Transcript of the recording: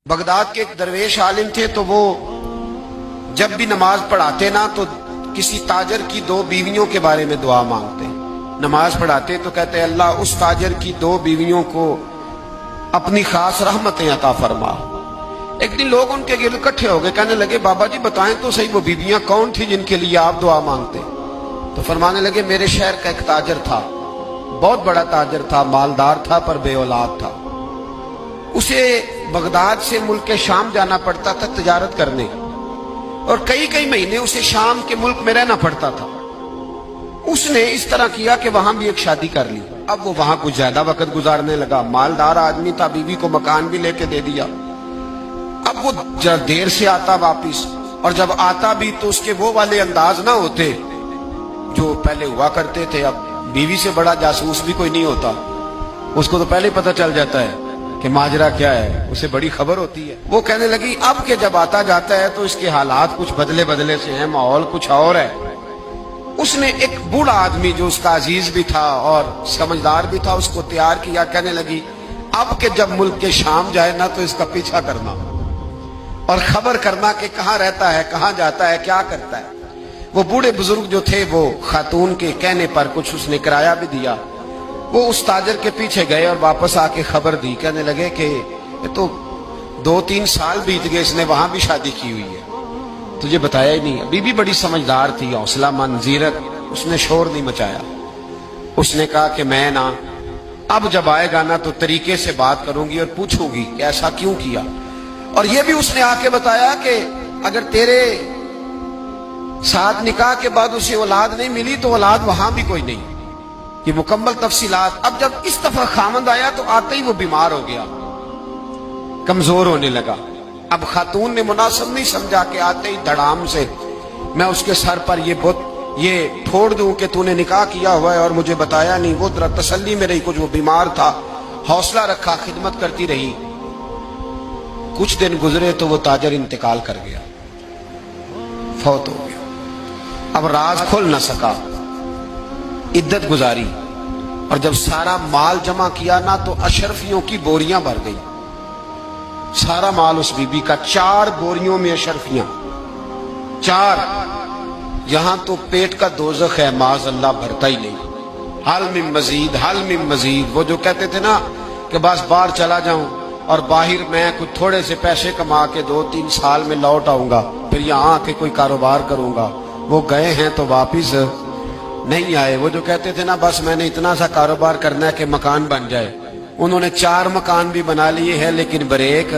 Baghdad کے ایک درویش عالم تھے، تو وہ جب بھی نماز پڑھاتے نا تو کسی تاجر کی 2 بیویوں کے بارے میں دعا مانگتے۔ نماز پڑھاتے تو کہتے اللہ اس تاجر کی 2 بیویوں کو اپنی خاص رحمتیں عطا فرما۔ ایک دن لوگ ان کے گرد اکٹھے ہو گئے، کہنے لگے بابا جی بتائیں تو صحیح وہ بیویاں کون تھی جن کے لیے آپ دعا مانگتے؟ تو فرمانے لگے میرے شہر کا ایک تاجر تھا، بہت بڑا تاجر تھا، مالدار تھا پر بے اولاد تھا۔ اسے بغداد سے ملک شام جانا پڑتا تھا تجارت کرنے، اور کئی مہینے اسے شام کے ملک میں رہنا پڑتا تھا۔ اس نے اس طرح کیا کہ وہاں بھی ایک شادی کر لی۔ اب وہ وہاں کچھ زیادہ وقت گزارنے لگا، مالدار آدمی تھا، بیوی کو مکان بھی لے کے دے دیا۔ اب وہ دیر سے آتا واپس، اور جب آتا بھی تو اس کے وہ والے انداز نہ ہوتے جو پہلے ہوا کرتے تھے۔ اب بیوی سے بڑا جاسوس بھی کوئی نہیں ہوتا، اس کو تو پہلے پتہ چل جاتا ہے کہ ماجرا کیا ہے، اسے بڑی خبر ہوتی ہے۔ وہ کہنے لگی اب کہ جب آتا جاتا ہے تو اس کے حالات کچھ بدلے سے ہیں، ماحول کچھ اور ہے۔ اس نے ایک بوڑھا آدمی جو اس کا عزیز بھی تھا اور سمجھدار بھی تھا اس کو تیار کیا۔ کہنے لگی اب کہ جب ملک کے شام جائے نا تو اس کا پیچھا کرنا اور خبر کرنا کہ کہاں رہتا ہے، کہاں جاتا ہے، کیا کرتا ہے۔ وہ بوڑھے بزرگ جو تھے وہ خاتون کے کہنے پر کچھ اس نے کرایہ بھی دیا۔ وہ اس تاجر کے پیچھے گئے اور واپس آ کے خبر دی۔ کہنے لگے کہ یہ تو 2-3 سال بیت گئے، اس نے وہاں بھی شادی کی ہوئی ہے، تجھے بتایا ہی نہیں۔ ابھی بھی بڑی سمجھدار تھی، حوصلہ مند، زیرک، اس نے شور نہیں مچایا۔ اس نے کہا کہ میں نا اب جب آئے گا نا تو طریقے سے بات کروں گی اور پوچھوں گی کہ ایسا کیوں کیا۔ اور یہ بھی اس نے آ کے بتایا کہ اگر تیرے ساتھ نکاح کے بعد اسے اولاد نہیں ملی تو اولاد وہاں بھی کوئی نہیں، یہ مکمل تفصیلات۔ اب جب اس دفعہ خامند آیا تو آتے ہی وہ بیمار ہو گیا، کمزور ہونے لگا۔ اب خاتون نے مناسب نہیں سمجھا کہ آتے ہی دھڑام سے میں اس کے سر پر یہ پھوڑ دوں کہ تو نے نکاح کیا ہوا ہے اور مجھے بتایا نہیں۔ وہ ذرا تسلی میں رہی، کچھ وہ بیمار تھا، حوصلہ رکھا، خدمت کرتی رہی۔ کچھ دن گزرے تو وہ تاجر انتقال کر گیا، فوت ہو گیا۔ اب راز کھل نہ سکا، عدت گزاری، اور جب سارا مال جمع کیا نا تو اشرفیوں کی بوریاں بھر گئی۔ سارا مال اس بی بی کا، 4 بوریوں میں اشرفیاں، 4۔ یہاں تو پیٹ کا دوزخ ہے، معاذ اللہ، بھرتا ہی نہیں۔ حل من مزید، حل من مزید۔ وہ جو کہتے تھے نا کہ بس باہر چلا جاؤں اور باہر میں کچھ تھوڑے سے پیسے کما کے 2-3 سال میں لوٹ آؤں گا، پھر یہاں آ کے کوئی کاروبار کروں گا، وہ گئے ہیں تو واپس نہیں آئے۔ وہ جو کہتے تھے نا بس میں نے اتنا سا کاروبار کرنا ہے کہ مکان بن جائے، انہوں نے 4 مکان بھی بنا لیے ہیں لیکن بریک